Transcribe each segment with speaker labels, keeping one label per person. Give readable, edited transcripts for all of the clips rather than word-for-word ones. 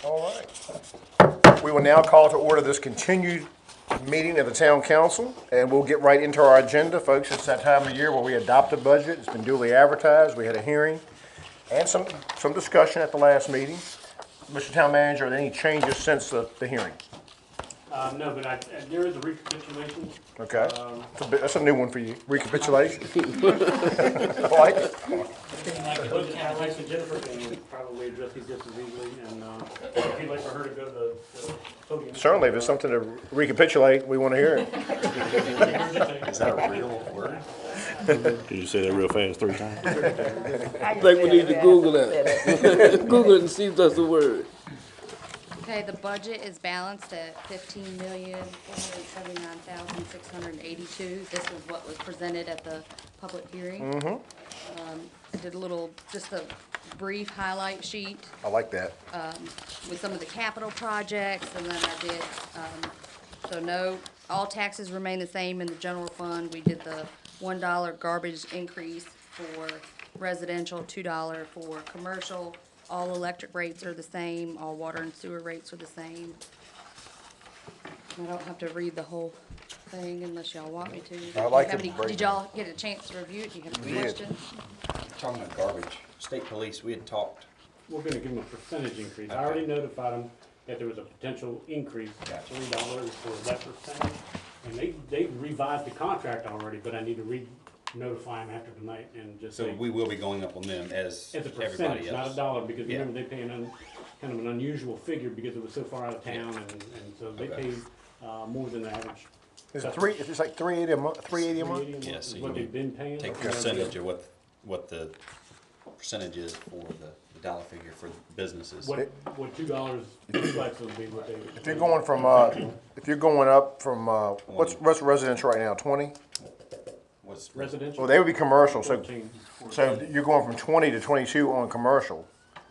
Speaker 1: All right. We will now call to order this continued meeting of the town council, and we'll get right into our agenda. Folks, it's that time of year where we adopt a budget. It's been duly advertised. We had a hearing and some discussion at the last meeting. Mr. Town Manager, are there any changes since the hearing?
Speaker 2: No, but there is a recapitulation.
Speaker 1: Okay. That's a new one for you. Recapitulation. I like it.
Speaker 2: Like the budget allocation, Jennifer can probably address these just as easily, and if you'd like for her to go to the podium.
Speaker 1: Certainly, if it's something to recapitulate, we want to hear it.
Speaker 3: Is that a real word?
Speaker 4: Did you say that real fast 3 times?
Speaker 5: I think we need to Google that. Google it and see if that's a word.
Speaker 6: Okay, the budget is balanced at $15,479,682. This is what was presented at the public hearing. I did just a brief highlight sheet
Speaker 1: I like that.
Speaker 6: with some of the capital projects, and then I did, so no, all taxes remain the same in the general fund. We did the $1 garbage increase for residential, $2 for commercial. All electric rates are the same, all water and sewer rates are the same. I don't have to read the whole thing unless y'all want me to.
Speaker 1: I like
Speaker 6: Have
Speaker 1: the
Speaker 6: any-
Speaker 1: breakdown.
Speaker 6: Did y'all get a chance to review it? Do you have any
Speaker 1: did.
Speaker 6: questions?
Speaker 3: Talking about garbage, state police, we had talked.
Speaker 2: We're gonna give them a percentage increase. I already notified them that there was a potential increase,
Speaker 3: Gotcha.
Speaker 2: $3 for that percentage. And they revised the contract already, but I need to notify them after tonight and just
Speaker 3: So
Speaker 2: say,
Speaker 3: we will be going up on them as
Speaker 2: it's a
Speaker 3: everybody
Speaker 2: percentage, not a
Speaker 3: else.
Speaker 2: dollar, because
Speaker 3: Yeah.
Speaker 2: remember, they pay kind of an unusual figure because it was so far out of town, and so they
Speaker 3: Okay.
Speaker 2: paid, more than the average.
Speaker 1: Is it three, it's like $380 a month, $380 a month?
Speaker 2: $380
Speaker 3: Yes,
Speaker 2: is
Speaker 3: so
Speaker 2: what
Speaker 3: you
Speaker 2: they've been paying.
Speaker 3: Take the percentage of what the percentage is for the dollar figure for businesses.
Speaker 2: What $2 reflects would be what they.
Speaker 1: If you're going from, if you're going up from, what's residential right now, 20?
Speaker 3: What's
Speaker 2: Residential.
Speaker 1: Well, they would be commercial, so,
Speaker 2: 14.
Speaker 1: so you're going from 20 to 22 on commercial.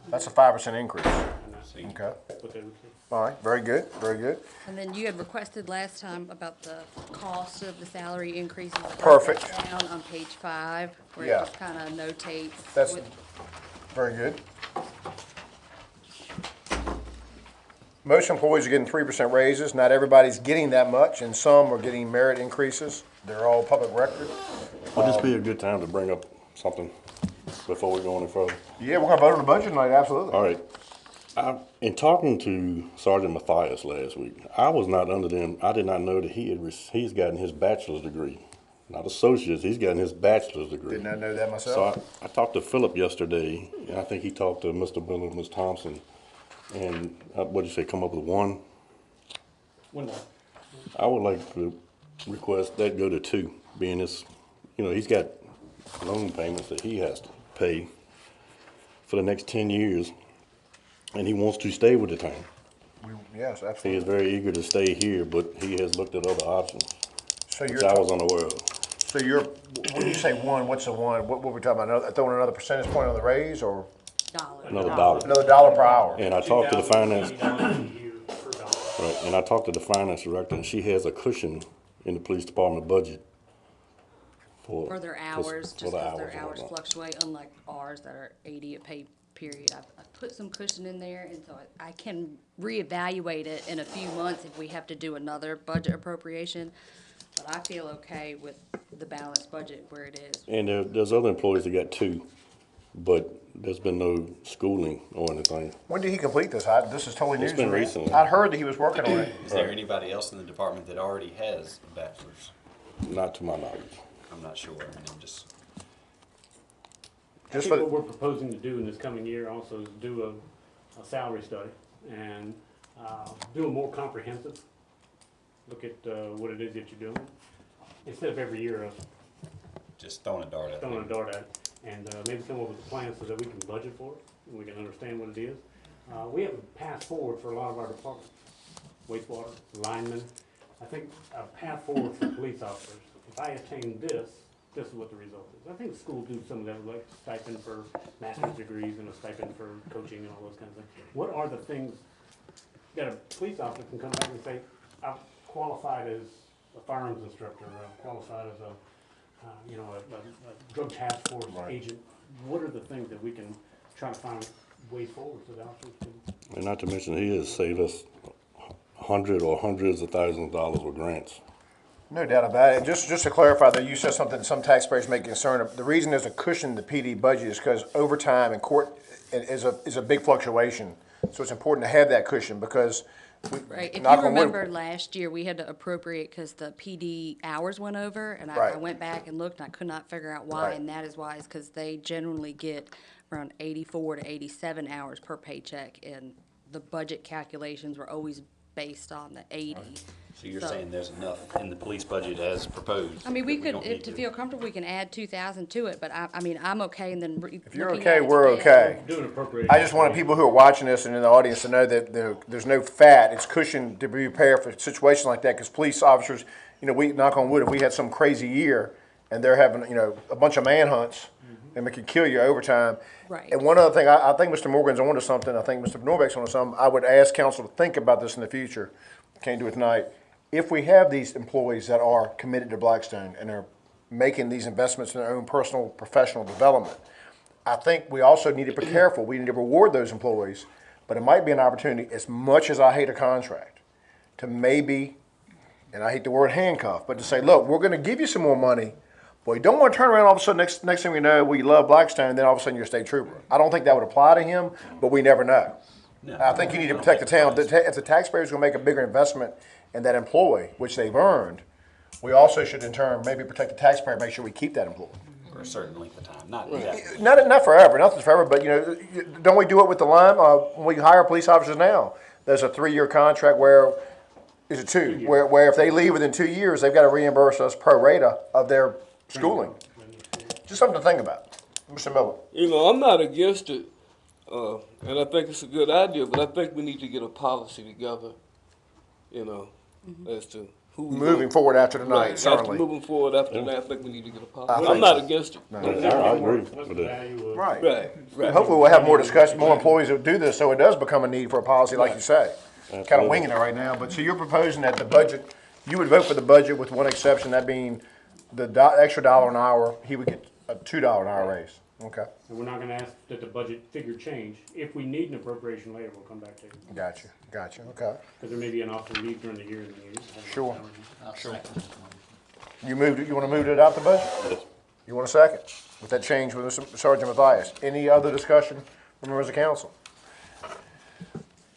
Speaker 1: That's a 5% increase.
Speaker 2: And that's
Speaker 1: Okay.
Speaker 2: what they would say.
Speaker 1: All right, very good, very good.
Speaker 6: And then you had requested last time about the cost of the salary increases. I broke
Speaker 1: Perfect.
Speaker 6: that down on page 5, where it
Speaker 1: Yeah.
Speaker 6: just kind of notates.
Speaker 1: That's
Speaker 6: what-
Speaker 1: very good. Most employees are getting 3% raises. Not everybody's getting that much, and some are getting merit increases. They're all public record.
Speaker 4: Would this be a good time to bring up something before we go any further?
Speaker 1: Yeah, we're gonna vote on the budget tonight, absolutely.
Speaker 4: All right. In talking to Sergeant Matthias last week, I was not under them. I did not know that he's gotten his bachelor's degree, not associate's. He's gotten his bachelor's degree.
Speaker 1: Did not know that
Speaker 4: So
Speaker 1: myself.
Speaker 4: I talked to Philip yesterday, and I think he talked to Mr. Bill and Ms. Thompson, and what did you say? Come up with one.
Speaker 2: One more.
Speaker 4: I would like to request that go to 2, being this, he's got loan payments that he has to pay for the next 10 years, and he wants to stay with the town.
Speaker 1: Yes,
Speaker 4: He is
Speaker 1: absolutely.
Speaker 4: very eager to stay here, but he has looked at other options,
Speaker 1: So
Speaker 4: which I was unaware of.
Speaker 1: so you're, when you say one, what's the one? What we talking about? Throwing another percentage point on the raise, or
Speaker 6: Dollar.
Speaker 4: Another dollar.
Speaker 1: another $1 per hour?
Speaker 4: And I talked to the finance,
Speaker 2: $2,080 a year per dollar.
Speaker 4: right, and I talked to the finance director, and she has a cushion in the police department budget
Speaker 6: For their hours,
Speaker 4: for
Speaker 6: just
Speaker 4: the
Speaker 6: because their
Speaker 4: and
Speaker 6: hours
Speaker 4: whatnot.
Speaker 6: fluctuate, unlike ours that are 80 a pay period. I put some cushion in there, and so I can reevaluate it in a few months if we have to do another budget appropriation. But I feel okay with the balanced budget where it is.
Speaker 4: And there's other employees that got 2, but there's been no schooling or anything.
Speaker 1: When did he complete this? This is totally news
Speaker 4: It's
Speaker 1: to
Speaker 4: been
Speaker 1: me.
Speaker 4: recently.
Speaker 1: I'd heard that he was working on it.
Speaker 3: Is there anybody else in the department that already has a bachelor's?
Speaker 4: Not to my knowledge.
Speaker 3: I'm not sure. I mean, I'm just,
Speaker 2: I
Speaker 1: Just
Speaker 2: think
Speaker 1: for,
Speaker 2: what we're proposing to do in this coming year also is do a salary study and do a more comprehensive look at what it is that you're doing, instead of every year of
Speaker 3: just throwing a dart at
Speaker 2: throwing a
Speaker 3: them.
Speaker 2: dart at it, and maybe come up with a plan so that we can budget for it, and we can understand what it is. We have a path forward for a lot of our departments, wastewater, linemen. I think a path forward for police officers. If I attain this is what the result is. I think schools do some of that, like stipend for master's degrees and a stipend for coaching and all those kinds of things. What are the things that a police officer can come back and say, I've qualified as a firearms instructor, or I've qualified as a drug task force agent? What are the things that we can try to find way forward so the officers can.
Speaker 4: And not to mention, he has saved us hundreds of thousands of dollars with grants.
Speaker 1: No doubt about it. Just to clarify, that you said something some taxpayers may concern. The reason there's a cushion in the PD budget is because overtime in court is a big fluctuation. So it's important to have that cushion because
Speaker 6: Right, if
Speaker 1: knock
Speaker 6: you
Speaker 1: on wood-
Speaker 6: remember last year, we had to appropriate because the PD hours went over, and I
Speaker 1: Right.
Speaker 6: went back and looked, and I could not figure out why,
Speaker 1: Right.
Speaker 6: and that is why, is because they generally get around 84 to 87 hours per paycheck, and the budget calculations were always based on the 80.
Speaker 3: So you're
Speaker 6: So-
Speaker 3: saying there's enough in the police budget as proposed?
Speaker 6: I mean, we
Speaker 3: that
Speaker 6: could,
Speaker 3: don't
Speaker 6: if
Speaker 3: need
Speaker 6: to feel comfortable, we can add 2,000 to it, but I mean, I'm okay, and then
Speaker 1: if you're
Speaker 6: looking
Speaker 1: okay,
Speaker 6: at it
Speaker 1: we're
Speaker 6: today-
Speaker 1: okay.
Speaker 2: Do an appropriation.
Speaker 1: I just wanted people who are watching this and in the audience to know that there's no fat. It's cushioned to be prepared for situations like that because police officers, we knock on wood, if we had some crazy year and they're having, a bunch of manhunts and it could kill you overtime.
Speaker 6: Right.
Speaker 1: And one other thing, I think Mr. Morgan's onto something. I think Mr. Norbeck's onto something. I would ask council to think about this in the future. Can't do it tonight. If we have these employees that are committed to Blackstone and are making these investments in their own personal, professional development, I think we also need to be careful. We need to reward those employees, but it might be an opportunity, as much as I hate a contract, to maybe, and I hate the word handcuff, but to say, look, we're going to give you some more money, but you don't want to turn around all of a sudden, next thing we know, we love Blackstone, and then all of a sudden you're a state trooper. I don't think that would apply to him, but we never know.
Speaker 3: No,
Speaker 1: I think you need to protect the town. If the taxpayers are going to make a bigger investment in that employee, which they've earned, we also should in turn maybe protect the taxpayer, make sure we keep that employee.
Speaker 3: For a certain length of time, not exactly.
Speaker 1: Not forever, nothing's forever, but don't we do it with the line? When we hire police officers now, there's a 3-year contract where, is it 2? Where if they leave within 2 years, they've got to reimburse us pro rata of their schooling. Just something to think about. Mr. Miller.
Speaker 5: I'm not against it, and I think it's a good idea, but I think we need to get a policy together, as to who. we
Speaker 1: Moving
Speaker 5: want.
Speaker 1: forward after
Speaker 5: Right,
Speaker 1: tonight,
Speaker 5: after
Speaker 1: certainly.
Speaker 5: moving forward after that, I think we need to get a policy.
Speaker 1: I
Speaker 5: But
Speaker 1: think
Speaker 5: I'm not
Speaker 1: so.
Speaker 5: against it.
Speaker 4: I agree
Speaker 2: What's
Speaker 4: with
Speaker 2: the
Speaker 4: that.
Speaker 2: value of?
Speaker 1: Right.
Speaker 5: Right.
Speaker 1: Hopefully we'll have more discussion, more employees that do this, so it does become a need for a policy, like you say. Kind of
Speaker 4: Absolutely.
Speaker 1: winging it right now, but so you're proposing that the budget, you would vote for the budget with one exception, that being the extra $1 an hour, he would get a $2 an hour raise. Okay,
Speaker 2: And we're not gonna ask that the budget figure change. If we need an appropriation later, we'll come back to it.
Speaker 1: gotcha, okay.
Speaker 2: Because there may be an officer leave during the year and then you have
Speaker 1: Sure.
Speaker 2: salary.
Speaker 1: You want to move to adopt the budget?
Speaker 4: Yes.
Speaker 1: You want a second? With that change with Sergeant Matthias. Any other discussion from members of council?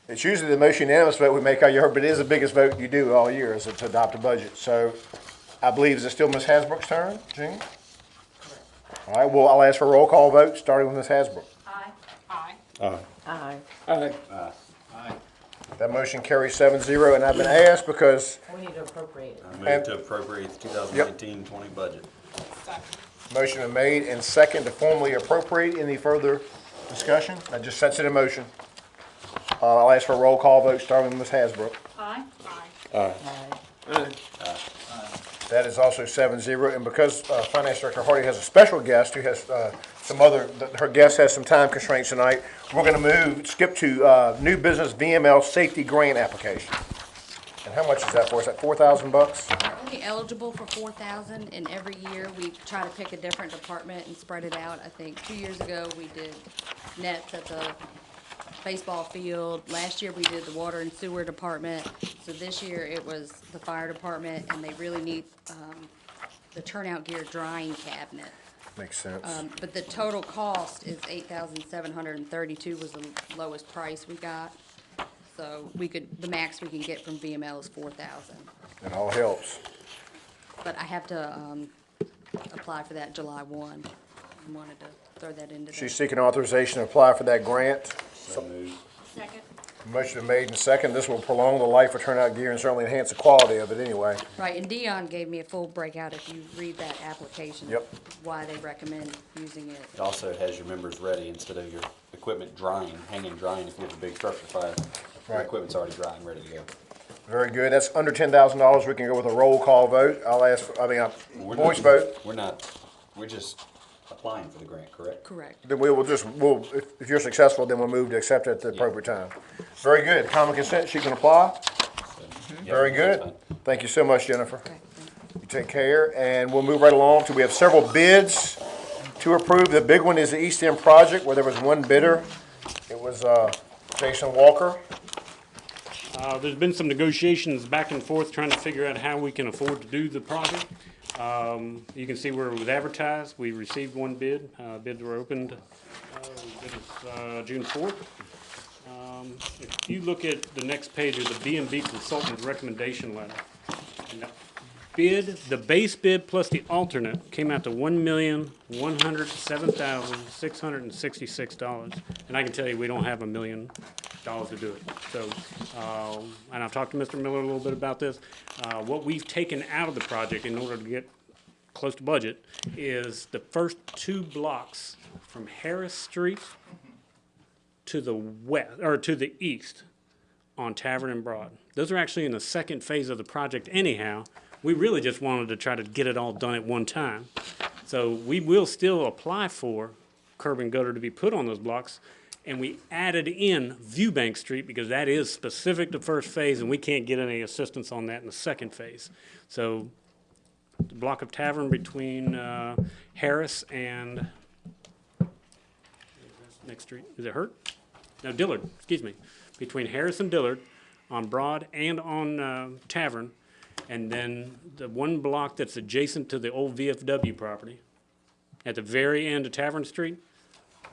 Speaker 1: It's usually the most unanimous vote we make all year, but it is the biggest vote you do all year is to adopt a budget. So I believe, is it still Ms. Hasbrook's turn, Jean? All right, well, I'll ask for a roll call vote, starting with Ms. Hasbrook.
Speaker 5: Aye.
Speaker 1: That motion carries 7-0, and I've been asked because
Speaker 7: We need to appropriate it.
Speaker 3: I move to appropriate the 2019-20 budget.
Speaker 1: motion been made and second to formally appropriate. Any further discussion? That just sets it in motion. I'll ask for a roll call vote, starting with Ms. Hasbrook.
Speaker 7: Aye.
Speaker 5: Aye.
Speaker 1: That is also 7-0, and because Finance Director Hardy has a special guest who has her guest has some time constraints tonight, we're gonna skip to new business VML safety grant application. And how much is that for? Is that $4,000?
Speaker 6: We're only eligible for 4,000, and every year we try to pick a different department and spread it out. I think 2 years ago, we did nets at the baseball field. Last year, we did the water and sewer department. So this year, it was the fire department, and they really need, the turnout gear drying cabinet.
Speaker 1: Makes sense.
Speaker 6: But the total cost is 8,732 was the lowest price we got. So the max we can get from VML is 4,000.
Speaker 1: It all helps.
Speaker 6: But I have to, apply for that July 1. I wanted to throw that into there.
Speaker 1: She's seeking authorization to apply for that grant.
Speaker 3: So moved.
Speaker 7: Second.
Speaker 1: Motion been made and second. This will prolong the life of turnout gear and certainly enhance the quality of it anyway.
Speaker 6: Right, and Dion gave me a full breakout if you read that application.
Speaker 1: Yep.
Speaker 6: Why they recommend using it.
Speaker 3: It also has your members ready instead of your equipment hanging drying if you have a big structure fire. Your
Speaker 1: Right.
Speaker 3: equipment's already drying, ready to go.
Speaker 1: Very good. That's under $10,000. We can go with a roll call vote. I'll ask,
Speaker 3: We're
Speaker 1: voice
Speaker 3: not-
Speaker 1: vote.
Speaker 3: We're just applying for the grant, correct?
Speaker 6: Correct.
Speaker 1: Then if you're successful, then we'll move to accept it at the appropriate time. Very good. Common consent, she can apply. Very
Speaker 3: that's
Speaker 1: good.
Speaker 3: fine.
Speaker 1: Thank you so much, Jennifer.
Speaker 6: Okay, thank you.
Speaker 1: You take care, and we'll move right along to, we have several bids to approve. The big one is the East End project, where there was one bidder, It was, Jason Walker.
Speaker 2: There's been some negotiations back and forth trying to figure out how we can afford to do the project. You can see where it was advertised. We received one bid. Bids were opened, June 4th. If you look at the next page of the B&B consultant recommendation letter, and the base bid plus the alternate came out to $1,107,666. And I can tell you, we don't have $1 million to do it. So, and I've talked to Mr. Miller a little bit about this. What we've taken out of the project in order to get close to budget is the first 2 blocks from Harris Street to the west, or to the east on Tavern and Broad. Those are actually in the second phase of the project anyhow. We really just wanted to try to get it all done at one time. So we will still apply for curb and gutter to be put on those blocks. And we added in Viewbank Street because that is specific to first phase and we can't get any assistance on that in the second phase. So the block of Tavern between Harris and, next street, is it Hurt? No, Dillard, excuse me. Between Harris and Dillard on Broad and on Tavern. And then the one block that's adjacent to the old VFW property, at the very end of Tavern Street,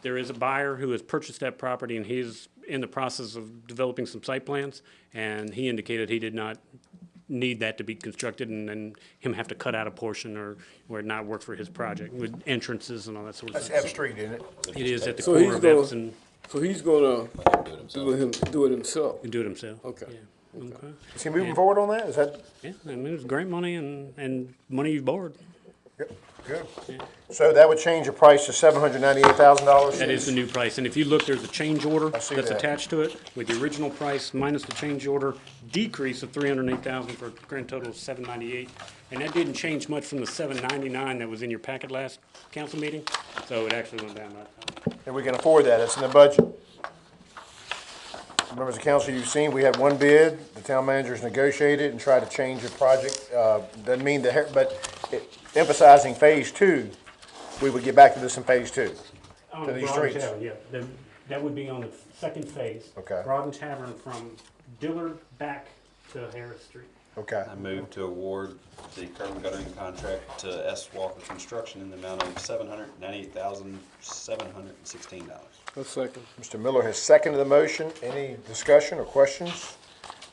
Speaker 2: there is a buyer who has purchased that property and he's in the process of developing some site plans. And he indicated he did not need that to be constructed and then him have to cut out a portion or it not work for his project with entrances and all that sort of
Speaker 1: That's
Speaker 2: stuff.
Speaker 1: F Street, isn't it?
Speaker 2: It is at the
Speaker 5: So
Speaker 2: corner
Speaker 5: he's
Speaker 2: of
Speaker 5: gonna-
Speaker 2: Epps and
Speaker 5: So he's gonna do it himself.
Speaker 2: do it himself.
Speaker 5: Okay.
Speaker 2: Yeah. Okay.
Speaker 1: Is he moving forward on that? Is that,
Speaker 2: Yeah, I mean, it's grant money and money you've borrowed.
Speaker 1: yep, good. So that would change the price to $798,000?
Speaker 2: That is the new price, and if you look, there's a change order
Speaker 1: see
Speaker 2: that's
Speaker 1: that.
Speaker 2: attached to it, with the original price minus the change order decrease of $308,000 for a grand total of $798. And that didn't change much from the $799 that was in your packet last council meeting, so it actually went down that time.
Speaker 1: And we can afford that, it's in the budget. Members of council, you've seen, we had one bid, the town managers negotiated and tried to change the project. Doesn't mean that, but emphasizing phase 2, we would get back to this in phase 2.
Speaker 2: On
Speaker 1: To these
Speaker 2: Broad
Speaker 1: streets.
Speaker 2: Tavern, yeah, that would be on the second phase.
Speaker 1: Okay.
Speaker 2: Broad and Tavern from Dillard back to Harris Street.
Speaker 1: Okay.
Speaker 3: I move to award the curb and guttering contract to S. Walker Construction in the amount of $798,716.
Speaker 5: A second.
Speaker 1: Mr. Miller has seconded the motion. Any discussion or questions?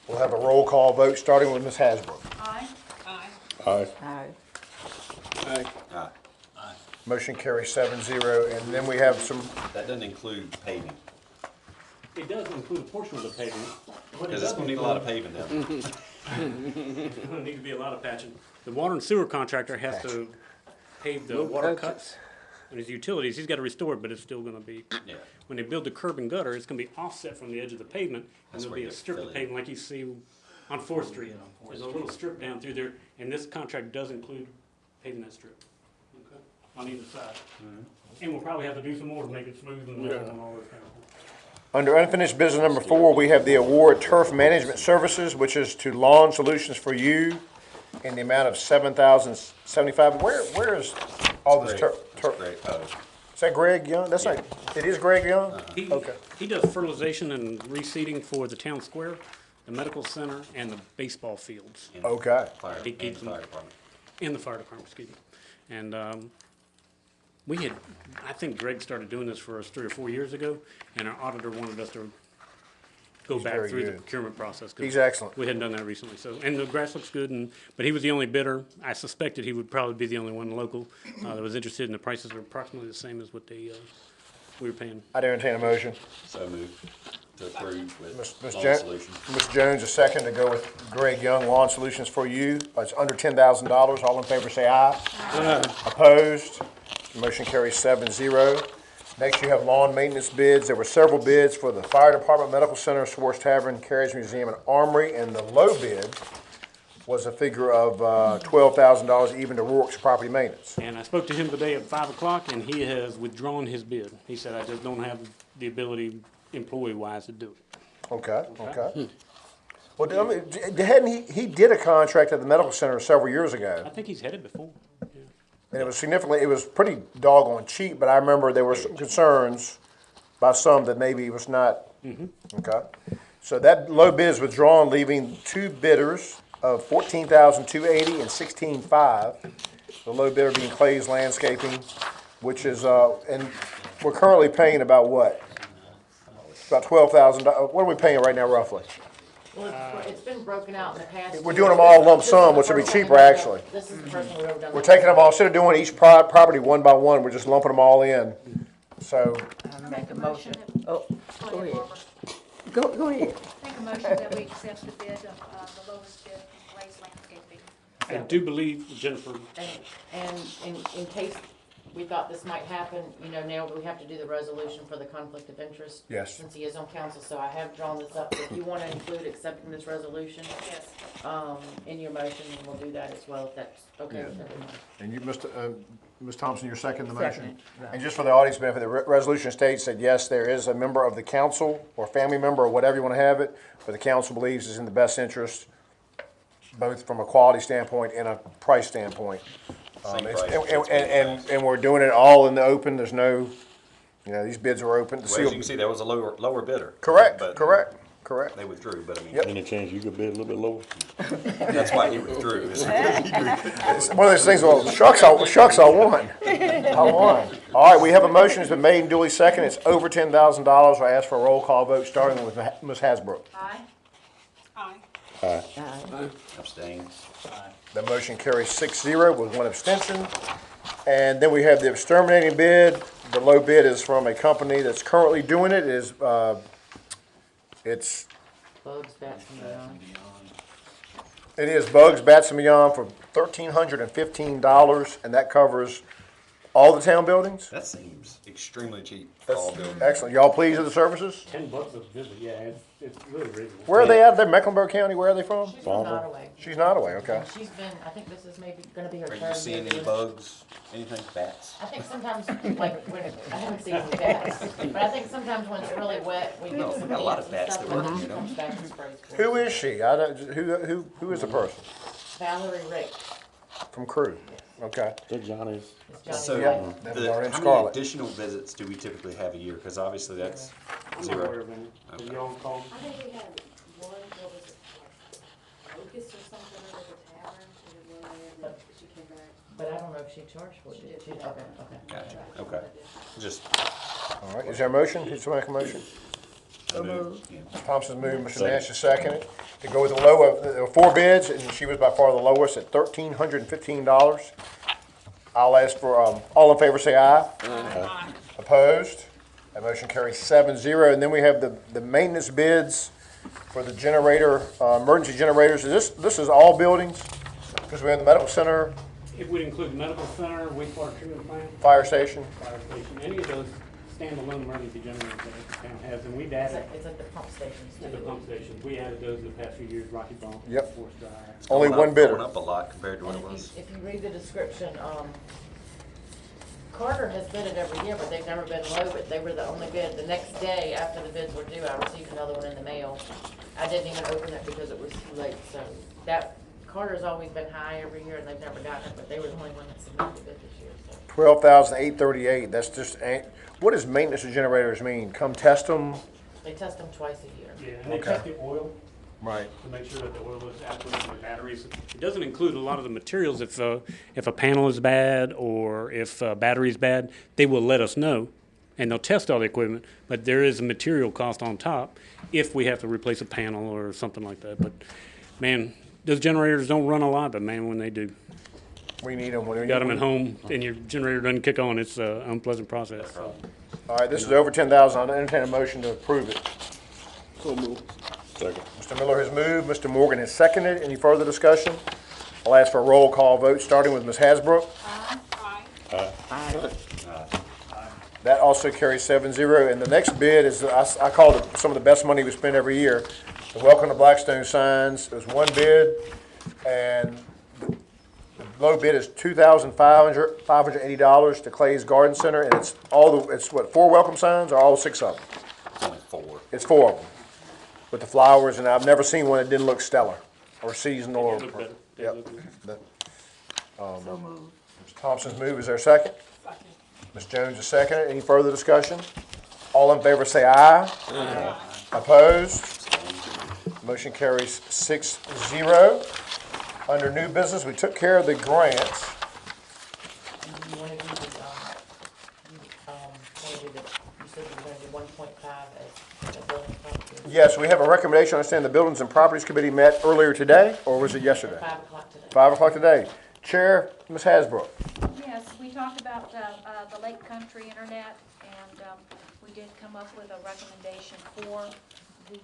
Speaker 1: We'll have a roll call vote, starting with Ms. Hasbrook.
Speaker 7: Aye. Aye.
Speaker 4: Aye.
Speaker 7: Aye.
Speaker 5: Aye.
Speaker 3: Aye.
Speaker 1: Motion carries 7-0, and then we have some,
Speaker 3: That doesn't include paving,
Speaker 2: It does include a portion of the pavement.
Speaker 3: because it's gonna need a lot of paving down there.
Speaker 2: There'll need to be a lot of patching. The water and sewer contractor has to pave the
Speaker 5: No
Speaker 2: water
Speaker 5: patches.
Speaker 2: cuts and his utilities. He's got to restore it, but it's still gonna be,
Speaker 3: Yeah.
Speaker 2: when they build the curb and gutter, it's gonna be offset from the edge of the pavement. And
Speaker 3: That's
Speaker 2: there'll
Speaker 3: where
Speaker 2: be a
Speaker 3: you
Speaker 2: strip
Speaker 3: fill
Speaker 2: of
Speaker 3: it.
Speaker 2: pavement like you see on Fourth Street. There's a little strip down through there, and this contract does include paving that strip. Okay, on either side. And we'll probably have to do some more to make it smooth and level and all this kind of stuff.
Speaker 1: under unfinished business number 4, we have the award turf management services, which is to Lawn Solutions for You in the amount of $7,075. Where is all this turf?
Speaker 3: That's great. Oh,
Speaker 1: Is that Greg Young? That's not, it is Greg Young?
Speaker 2: He,
Speaker 1: Okay.
Speaker 2: he does fertilization and reseeding for the town square, the medical center, and the baseball fields,
Speaker 3: and
Speaker 1: Okay.
Speaker 3: Fire,
Speaker 2: He
Speaker 3: and
Speaker 2: keeps them-
Speaker 3: fire department.
Speaker 2: and the fire department, excuse me. And, we had, I think Greg started doing this for us 3 or 4 years ago, and our auditor wanted us to go back
Speaker 1: very
Speaker 2: through the
Speaker 1: good.
Speaker 2: procurement process. 'cause
Speaker 1: He's excellent.
Speaker 2: We hadn't done that recently, so, and the grass looks good, but he was the only bidder. I suspected he would probably be the only one local, that was interested, and the prices are approximately the same as what they, we were paying.
Speaker 1: I'd entertain a motion.
Speaker 3: So move to approve with
Speaker 1: Ms.
Speaker 3: Lawn
Speaker 1: Jones,
Speaker 3: Solutions.
Speaker 1: Ms. Jones, a second to go with Greg Young, Lawn Solutions for You. It's under $10,000. All in favor, say aye. Opposed? Motion carries 7-0. Next, you have lawn maintenance bids. There were several bids for the Fire Department, Medical Center, Swartz Tavern, Carriage Museum, and Armory, and the low bid was a figure of $12,000 even to Rourke's Property Maintenance.
Speaker 2: And I spoke to him today at 5 o'clock, and he has withdrawn his bid. He said, I just don't have the ability employee-wise to do it.
Speaker 1: Okay, okay. Well, I mean, hadn't he did a contract at the Medical Center several years ago.
Speaker 2: I think he's headed before. Yeah.
Speaker 1: And it was significantly, it was pretty doggone cheap, but I remember there were some concerns by some that maybe was not. Okay. So that low bid is withdrawn, leaving two bidders of $14,280 and $16,500. The low bidder being Clay's Landscaping, which is, and we're currently paying about what? About $12,000. What are we paying right now roughly?
Speaker 7: Well, it's been broken out in the past.
Speaker 1: We're doing them all lump sum, which would be cheaper actually.
Speaker 7: This is the first one we've ever done.
Speaker 1: We're taking them all, instead of doing each property one by one, we're just lumping them all in. So,
Speaker 8: Make a motion.
Speaker 9: Go ahead.
Speaker 8: Go ahead.
Speaker 9: Make a motion that we accept the bid of the lowest bid from Blaze Landscaping.
Speaker 2: I do believe, Jennifer,
Speaker 7: And in case we thought this might happen, you know, now we have to do the resolution for the conflict of interest.
Speaker 1: Yes.
Speaker 7: Since he is on council, so I have drawn this up. If you want to include accepting this resolution,
Speaker 9: Yes.
Speaker 7: in your motion, then we'll do that as well, if that's okay with everyone.
Speaker 1: and you, Ms. Thompson, you're seconding the motion?
Speaker 8: Second, right.
Speaker 1: And just for the audience benefit, the resolution states that yes, there is a member of the council or family member or whatever you want to have it, but the council believes is in the best interest, both from a quality standpoint and a price standpoint.
Speaker 3: Same
Speaker 1: It's-
Speaker 3: price.
Speaker 1: And we're doing it all in the open, there's no, you know, these bids are open.
Speaker 3: Well, as you can see, there was a lower bidder.
Speaker 1: Correct,
Speaker 3: but
Speaker 1: correct.
Speaker 3: They withdrew, but I mean,
Speaker 1: Yep.
Speaker 4: Any chance you could bid a little bit lower?
Speaker 3: that's why he withdrew.
Speaker 1: It's one of those things, well, shucks, I won. I won. All right, we have a motion, it's been made and duly seconded, it's over $10,000. I ask for a roll call vote, starting with Ms. Hasbrook.
Speaker 9: Aye.
Speaker 8: Aye.
Speaker 3: Abstain.
Speaker 1: The motion carries 6-0 with one abstention. And then we have the exterminating bid. The low bid is from a company that's currently doing it, it's,
Speaker 7: Bugs, bats, and beyond.
Speaker 1: it is Bugs, Bats and Beyond for $1,315, and that covers all the town buildings?
Speaker 3: That seems extremely cheap for all buildings.
Speaker 1: Excellent. Y'all pleased with the services?
Speaker 2: $10 a visit, yeah, it's really reasonable.
Speaker 1: Where are they at? They're Mecklenburg County, where are they from?
Speaker 7: She's from Nottaway.
Speaker 1: She's not away, okay.
Speaker 7: She's been, I think this is maybe gonna be her
Speaker 3: Are
Speaker 7: third
Speaker 3: you seeing
Speaker 7: year
Speaker 3: any
Speaker 7: doing it.
Speaker 3: bugs, anything, bats?
Speaker 7: I think sometimes, like, when, I haven't seen any bats, but I think sometimes when it's really wet, we
Speaker 3: No,
Speaker 7: get some
Speaker 3: we got a lot of
Speaker 7: ants
Speaker 3: bats
Speaker 7: and
Speaker 3: that
Speaker 7: stuff,
Speaker 3: work,
Speaker 7: and
Speaker 3: you know.
Speaker 7: it comes back and sprays for
Speaker 1: Who
Speaker 7: us.
Speaker 1: is she? I don't, who is the person?
Speaker 7: Valerie Rick,
Speaker 1: From Crew, okay.
Speaker 4: That Johnny's,
Speaker 7: it's Johnny
Speaker 3: So,
Speaker 7: White.
Speaker 1: That was
Speaker 3: the,
Speaker 1: already
Speaker 3: how many
Speaker 1: Scarlet.
Speaker 3: additional visits do we typically have a year? Because obviously that's
Speaker 2: I'm not aware
Speaker 3: zero.
Speaker 2: of any. Have y'all called?
Speaker 9: I think we had one, what was it, like Lucas or something over at the tavern, she did one there, and then she came back.
Speaker 7: But I don't know if she charged for it, did she? Okay, okay.
Speaker 3: Gotcha, okay. Just,
Speaker 1: All right, is there a motion? Who's make a motion?
Speaker 3: I moved. Yeah.
Speaker 1: Thompson's moved, Mr. Nash is seconded. To go with the low, there were 4 bids, and she was by far the lowest at $1,315. I'll ask for, all in favor say aye. Aye. Opposed? That motion carries 7-0. And then we have the maintenance bids for the generator, emergency generators. This is all buildings? Because we have the medical center,
Speaker 2: It would include the medical center, wastewater treatment plant,
Speaker 1: fire station.
Speaker 2: fire station, any of those standalone emergency generators that the town has, and we've
Speaker 7: It's
Speaker 2: added
Speaker 7: at, it's at the pump stations
Speaker 2: to the
Speaker 7: too.
Speaker 2: pump stations. We added those in the past few years, Rocky Bump,
Speaker 1: Yep.
Speaker 2: Force Drive.
Speaker 1: Only
Speaker 3: Going
Speaker 1: one
Speaker 3: up-
Speaker 1: bidder.
Speaker 3: Going up a lot compared to what
Speaker 7: And
Speaker 3: it was.
Speaker 7: if you read the description, Carter has bid it every year, but they've never been low, but they were the only bid. The next day after the bids were due, I received another one in the mail. I didn't even open it because it was too late, so that, Carter's always been high every year and they've never gotten it, but they were the only one that submitted the bid this year, so.
Speaker 1: $12,838. That's just, what does maintenance of generators mean? Come test them?
Speaker 7: They test them twice a year.
Speaker 2: Yeah, and they
Speaker 1: Okay.
Speaker 2: check the oil
Speaker 1: Right.
Speaker 2: to make sure that the oil is adequate and the batteries. It doesn't include a lot of the materials. If a panel is bad or if a battery is bad, they will let us know, and they'll test all the equipment. But there is a material cost on top if we have to replace a panel or something like that. But man, those generators don't run a lot, but man, when they do,
Speaker 1: We need them.
Speaker 2: you got them at home and your generator doesn't kick on, it's an unpleasant process. So.
Speaker 1: All right, this is over 10,000. I'll entertain a motion to approve it.
Speaker 5: So move.
Speaker 4: second.
Speaker 1: Mr. Miller has moved, Mr. Morgan has seconded. Any further discussion? I'll ask for a roll call vote, starting with Ms. Hasbrook.
Speaker 8: Aye.
Speaker 1: That also carries 7-0. And the next bid is, I call it some of the best money we spend every year. The Welcome to Blackstone signs, there's one bid, and the low bid is $2,580 to Clay's Garden Center, and it's it's what, 4 welcome signs, or all 6 of them?
Speaker 3: It's only 4.
Speaker 1: It's 4 of them, with the flowers, and I've never seen one that didn't look stellar, or seasonal, or.
Speaker 2: They look better. They
Speaker 1: Yep.
Speaker 2: look good.
Speaker 8: So moved.
Speaker 1: Mr. Thompson's move, is there a second? Ms. Jones is second. Any further discussion? All in favor say aye. Aye. Opposed? Motion carries 6-0. Under new business, we took care of the grants.
Speaker 7: You wanna do the, wanna do the, you said you were gonna do 1.5 as a building fund?
Speaker 1: Yes, we have a recommendation. I understand the Buildings and Properties Committee met earlier today, or was it yesterday?
Speaker 7: 5 o'clock today.
Speaker 1: 5 o'clock today. Chair, Ms. Hasbrook.
Speaker 8: Yes, we talked about the Lake Country Internet, and we did come up with a recommendation for the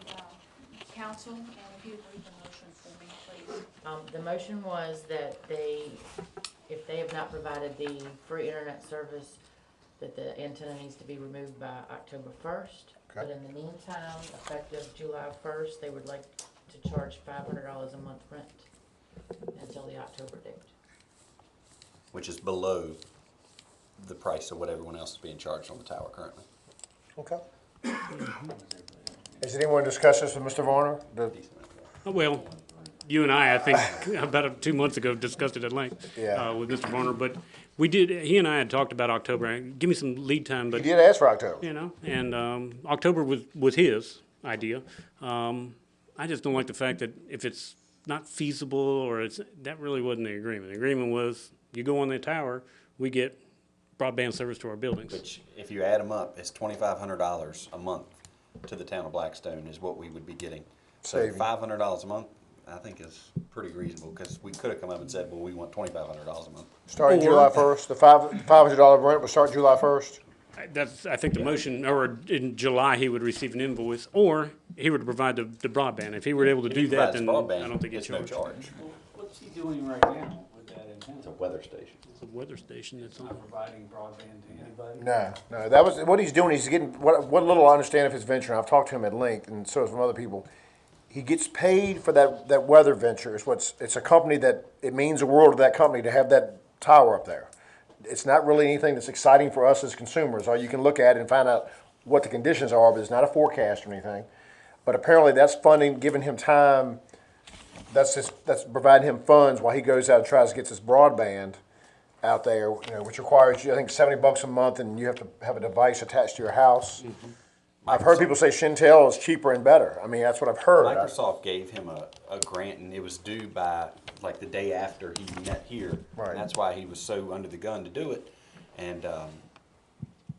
Speaker 8: council, and if you'd read the motion for me, please.
Speaker 7: The motion was that if they have not provided the free internet service, that the antenna needs to be removed by October 1st. But in the meantime, effective July 1st, they would like to charge $500 a month rent until the October date.
Speaker 3: Which is below the price of what everyone else is being charged on the tower currently.
Speaker 1: Okay. Has anyone discussed this with Mr. Varner?
Speaker 2: Well, you and I think, about 2 months ago, discussed it at length
Speaker 1: Yeah.
Speaker 2: with Mr. Varner, but he and I had talked about October. Give me some lead time,
Speaker 1: He
Speaker 2: but,
Speaker 1: did ask for October.
Speaker 2: you know, and October was his idea. I just don't like the fact that if it's not feasible or that really wasn't the agreement. The agreement was, you go on the tower, we get broadband service to our buildings.
Speaker 3: Which, if you add them up, it's $2,500 a month to the town of Blackstone is what we would be getting. So
Speaker 1: Saving.
Speaker 3: $500 a month, I think is pretty reasonable, because we could have come up and said, well, we want $2,500 a month.
Speaker 1: Starting July 1st, the $500 rent will start July 1st?
Speaker 2: I think the motion, or in July, he would receive an invoice, or he would provide the broadband. If he were able to do that, then I don't think it's
Speaker 3: no
Speaker 2: charged.
Speaker 3: charge.
Speaker 10: What's he doing right now with that antenna?
Speaker 3: It's a weather station.
Speaker 2: It's a weather station that's on.
Speaker 10: Not providing broadband to anybody?
Speaker 1: No, that was, what he's doing, he's getting, what little I understand of his venture, and I've talked to him at length, and so has from other people, he gets paid for that weather venture. It's a company that, it means the world to that company to have that tower up there. It's not really anything that's exciting for us as consumers, or you can look at it and find out what the conditions are, but it's not a forecast or anything. But apparently that's funding, giving him time, that's providing him funds while he goes out and tries to get this broadband out there, which requires you, I think, $70 a month, and you have to have a device attached to your house.
Speaker 3: Mm-hmm.
Speaker 1: I've heard people say Shentel is cheaper and better. I mean, that's what I've heard.
Speaker 3: Microsoft gave him a grant, and it was due by like the day after he met here.
Speaker 1: Right.
Speaker 3: And that's why he was so under the gun to do it. And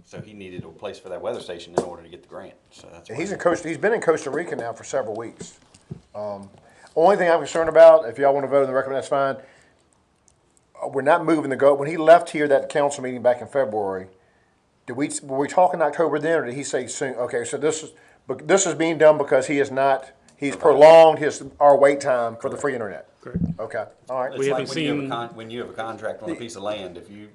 Speaker 3: so he needed a place for that weather station in order to get the grant. So that's why.
Speaker 1: He's been in Costa Rica now for several weeks. Only thing I'm concerned about, if y'all want to vote on the recommend, that's fine. We're not moving the goal. When he left here, that council meeting back in February, were we talking October then, or did he say soon? Okay, so this is being done because he's prolonged our wait time for the free internet.
Speaker 2: Correct.
Speaker 1: Okay, all right.
Speaker 3: It's
Speaker 2: We
Speaker 3: like
Speaker 2: haven't
Speaker 3: when you have
Speaker 2: seen-
Speaker 3: when you have a contract on a piece of land, if you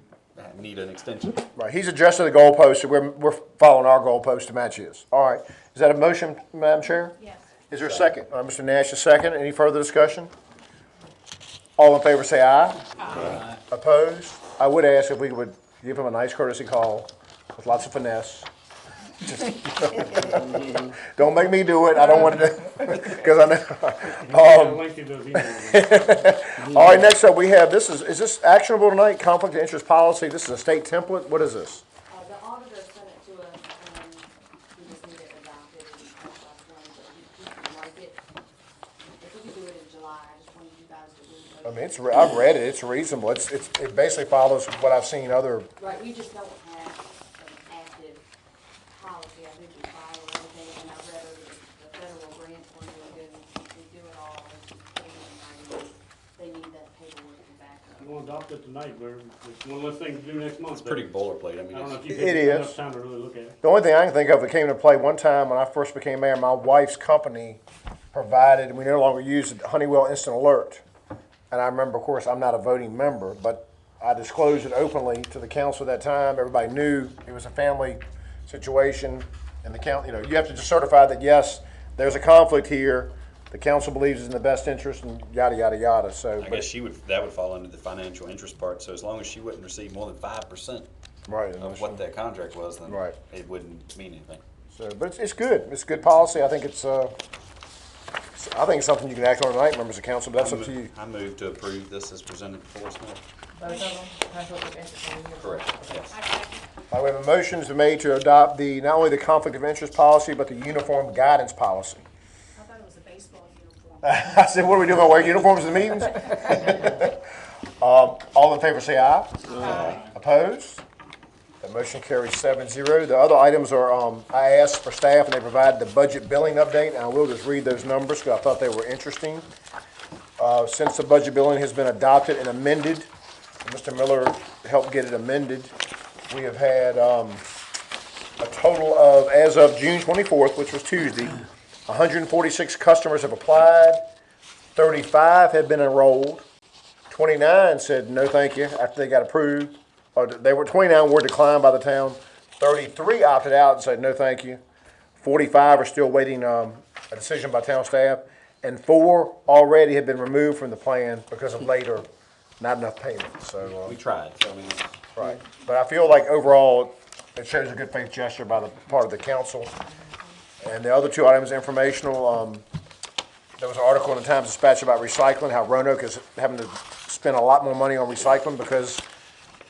Speaker 3: need an extension.
Speaker 1: Right, he's adjusted the goalpost, so we're following our goalpost to match his. All right, is that a motion, Madam Chair?
Speaker 8: Yes.
Speaker 1: Is there a second? Mr. Nash, a second. Any further discussion? All in favor say aye. Aye. Opposed? I would ask if we would give him a nice courtesy call with lots of finesse. Don't make me do it. I don't want to do it, because I know.
Speaker 2: Lengthy those emails.
Speaker 1: All right, next up we have, is this actionable tonight? Conflict of interest policy. This is a state template. What is this?
Speaker 9: The auditor sent it to us, and we just need it adopted and passed last one, but we like it. If we could do it in July, I just wanted you guys to
Speaker 1: I
Speaker 9: really.
Speaker 1: mean, I've read it. It's reasonable. It basically follows what I've seen other.
Speaker 9: Right, we just don't have an active policy, I think we file or anything, and I read over the federal grants were really good, we do it all, it's just putting it in writing. They need that paperwork to back up.
Speaker 2: We'll adopt it tonight, it's one less thing to do next month.
Speaker 3: It's pretty boilerplate. I mean,
Speaker 2: I don't know if
Speaker 3: it's,
Speaker 2: you
Speaker 1: It
Speaker 2: had
Speaker 1: is.
Speaker 2: enough time to really look at it.
Speaker 1: The only thing I can think of that came into play one time when I first became mayor, my wife's company provided, we no longer use Honeywell Instant Alert. And I remember, of course, I'm not a voting member, but I disclosed it openly to the council at that time. Everybody knew it was a family situation, and the council, you have to just certify that, yes, there's a conflict here. The council believes it's in the best interest, and yada, yada, yada, so.
Speaker 3: I guess that would fall under the financial interest part. So as long as she wouldn't receive more than 5%
Speaker 1: Right.
Speaker 3: of what that contract was, then
Speaker 1: Right.
Speaker 3: it wouldn't mean anything.
Speaker 1: So, but it's good. It's good policy. I think it's something you can act on tonight, members of council, but that's up to you.
Speaker 3: I move to approve this as presented before us now.
Speaker 7: Both of them, conflict of interest.
Speaker 3: Correct, yes.
Speaker 8: I second.
Speaker 1: We have a motion to made to adopt not only the conflict of interest policy, but the uniform guidance policy.
Speaker 8: I thought it was a baseball uniform.
Speaker 1: I said, what are we doing, wear uniforms in the meetings? All in favor say aye. Aye. Opposed? The motion carries 7-0. The other items are, I asked for staff and they provided the budget billing update, and I will just read those numbers because I thought they were interesting. Since the budget billing has been adopted and amended, Mr. Miller helped get it amended, we have had a total of, as of June 24th, which was Tuesday, 146 customers have applied, 35 have been enrolled, 29 said no thank you after they got approved, or 29 were declined by the town, 33 opted out and said no thank you, 45 are still waiting a decision by town staff, and 4 already have been removed from the plan because of late or not enough payment. So
Speaker 3: We tried, so I mean,
Speaker 1: right, but I feel like overall it shows a good faith gesture by the part of the council. And the other 2 items, informational. There was an article in the Times Dispatch about recycling, how Roanoke is having to spend a lot more money on recycling because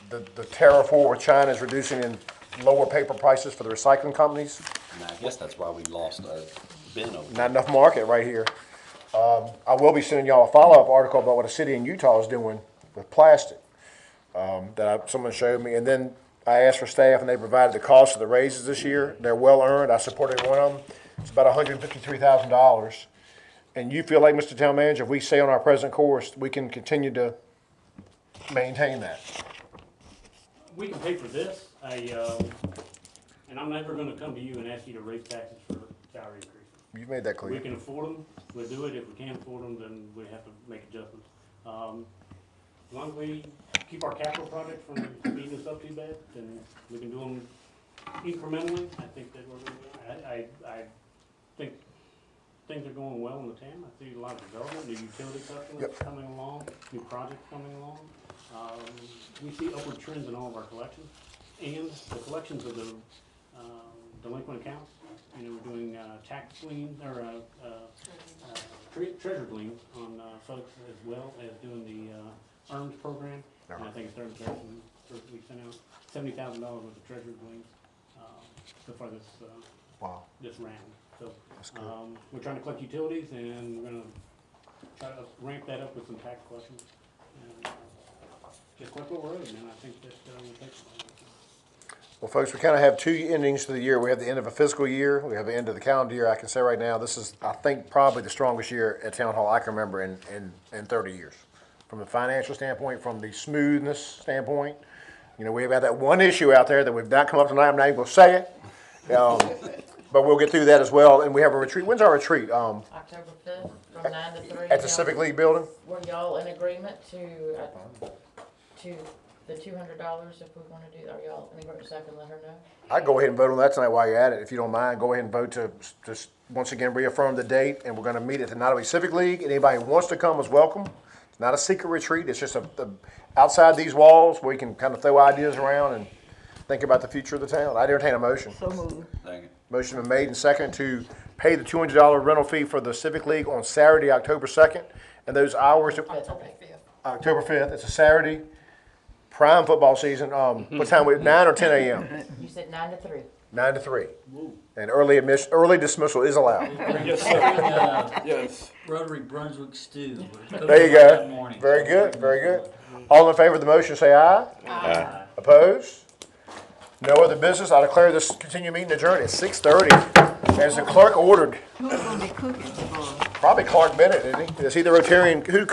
Speaker 1: the tariff war with China is reducing in lower paper prices for the recycling companies.
Speaker 3: and I guess that's why we lost our bin over.
Speaker 1: Not enough market right here. I will be sending y'all a follow-up article about what a city in Utah is doing with plastic someone showed me. And then I asked for staff and they provided the cost of the raises this year. They're well earned. I supported one of them. It's about $153,000. And you feel like, Mr. Town Manager, if we stay on our present course, we can continue to maintain that?
Speaker 2: We can pay for this, and I'm never gonna come to you and ask you to raise taxes for salary increases.
Speaker 1: You've made that
Speaker 2: We
Speaker 1: clear.
Speaker 2: can afford them, we'll do it. If we can't afford them, then we have to make adjustments. As long as we keep our capital projects from beating us up too bad, then we can do them incrementally. I think that I think things are going well in the town. I see a lot of development, new utility customers coming along, new projects coming along. We see upward trends in all of our collections, and the collections of the delinquent accounts. You know, we're doing tax lien, or treasure liens on folks, as well as doing the EARNS program. And I think it's we sent out $70,000 worth of treasure liens so far this round. So we're trying to collect utilities, and we're gonna try to ramp that up with some tax collections. And just like what we're owed, and I think that we'll take it.
Speaker 1: Well, folks, we kind of have 2 endings to the year. We have the end of a fiscal year. We have the end of the calendar year. I can say right now, this is, I think, probably the strongest year at Town Hall I can remember in 30 years. From the financial standpoint, from the smoothness standpoint. You know, we've had that one issue out there that we've not come up tonight. I'm not even going to say it. But we'll get through that as well. And we have a retreat. When's our retreat?
Speaker 7: October 5th, from 9 to 3.
Speaker 1: At the Civic League building?
Speaker 7: Were y'all in agreement to the $200 if we want to do, are y'all in agreement, so I can let her know?
Speaker 1: I'd go ahead and vote on that tonight while you're at it. If you don't mind, go ahead and vote to just once again reaffirm the date. And we're going to meet at the Nottaway Civic League. Anybody who wants to come is welcome. It's not a secret retreat. It's just outside these walls where we can kind of throw ideas around and think about the future of the town. I'd entertain a motion.
Speaker 7: So moved.
Speaker 3: Second.
Speaker 1: Motion been made and second to pay the $200 rental fee for the Civic League on Saturday, October 2nd. And those hours, October 5th, it's a Saturday, prime football season. What time, 9 or 10 a.m.?
Speaker 7: You said 9 to 3.
Speaker 1: 9 to 3. And early dismissal is allowed.
Speaker 5: Yes, sir. Yes.
Speaker 10: Rotary Brunswick stew.
Speaker 1: There you go. Very good, very good. All in favor of the motion, say aye. Aye. Opposed? No other business. I declare this continued meeting adjourned at 6:30. As the clerk ordered.
Speaker 7: Who's going to be cooking tomorrow?
Speaker 1: Probably Clark Bennett, isn't he? Is he the Rotarian? Who